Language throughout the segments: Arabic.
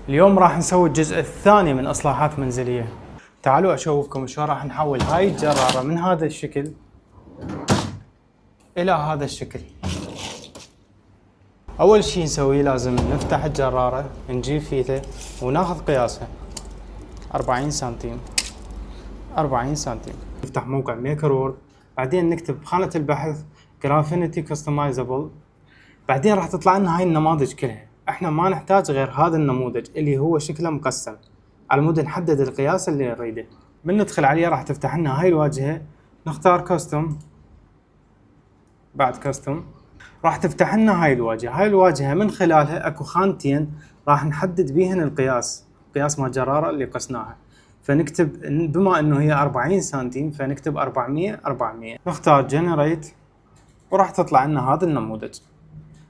اليوم راح نسوي الجزء الثاني من إصلاحات منزلية. تعالوا أشوفكم شلون راح نحول هاي الجرارة من هذا الشكل إلى هذا الشكل. أول شي نسويه لازم نفتح الجرارة، نجيب فيته وناخذ قياسها 40 سنتيم 40 سنتيم. نفتح موقع ميكر وورد، بعدين نكتب بخانة البحث جرافينيتي كستمايزابل، بعدين راح تطلع لنا هاي النماذج كلها. احنا ما نحتاج غير هذا النموذج اللي هو شكله مقسم على مود نحدد القياس اللي نريده. من ندخل عليه راح تفتح لنا هاي الواجهة، نختار كاستم، بعد كاستم راح تفتح لنا هاي الواجهة. هاي الواجهة من خلالها اكو خانتين راح نحدد بيهن القياس، قياس مال الجرارة اللي قسناها. فنكتب بما انه هي 40 سنتيم فنكتب 400 نختار جنريت وراح تطلع لنا هذا النموذج.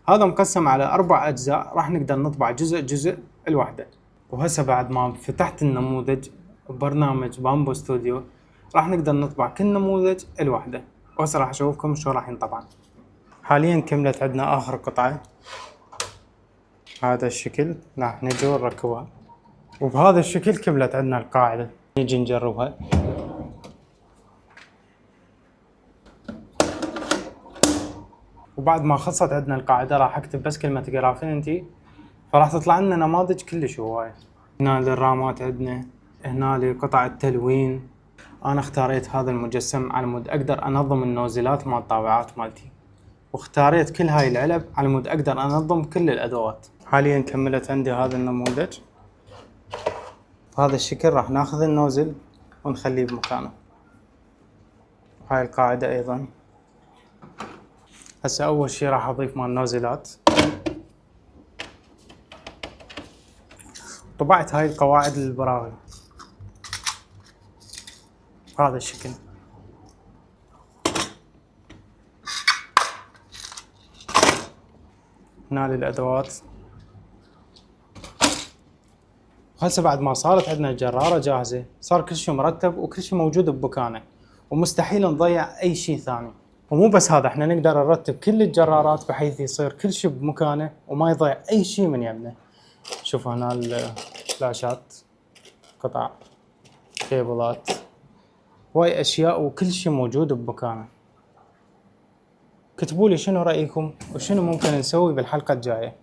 هذا مقسم على 4 أجزاء، راح نقدر نطبع جزء الوحدة. وهسه بعد ما فتحت النموذج ببرنامج بامبو ستوديو راح نقدر نطبع كل نموذج الوحدة. وهسه راح أشوفكم شو راح ينطبع. حاليا كملت عندنا آخر قطعة هذا الشكل، راح نجي ونركبها، وبهذا الشكل كملت عندنا القاعدة. نجي نجربها. وبعد ما خلصت عندنا القاعدة راح اكتب بس كلمة جرافينيتي، فراح تطلع لنا نماذج كلش هواية. هنا للرامات عندنا، هنا لقطع التلوين. انا اختاريت هذا المجسم على مود اقدر انظم النوزلات مال الطابعات مالتي، واختاريت كل هاي العلب على مود اقدر انظم كل الادوات. حاليا كملت عندي هذا النموذج بهذا الشكل. راح ناخذ النوزل ونخليه بمكانه. هاي القاعدة ايضا. هسه اول شي راح اضيف مال النوزلات. طبعت هاي القواعد للبراغي بهذا الشكل. هنا للأدوات. وهسه بعد ما صارت عندنا الجرارة جاهزة، صار كل شيء مرتب وكل شيء موجود بمكانه، ومستحيل نضيع أي شيء ثاني. ومو بس هذا، احنا نقدر نرتب كل الجرارات بحيث يصير كل شيء بمكانه وما يضيع أي شيء من يمنا. شوفوا هنا الفلاشات، قطع، كيبلات، هواي أشياء وكل شيء موجود بمكانه. كتبوا لي شنو رأيكم وشنو ممكن نسوي بالحلقة الجاية.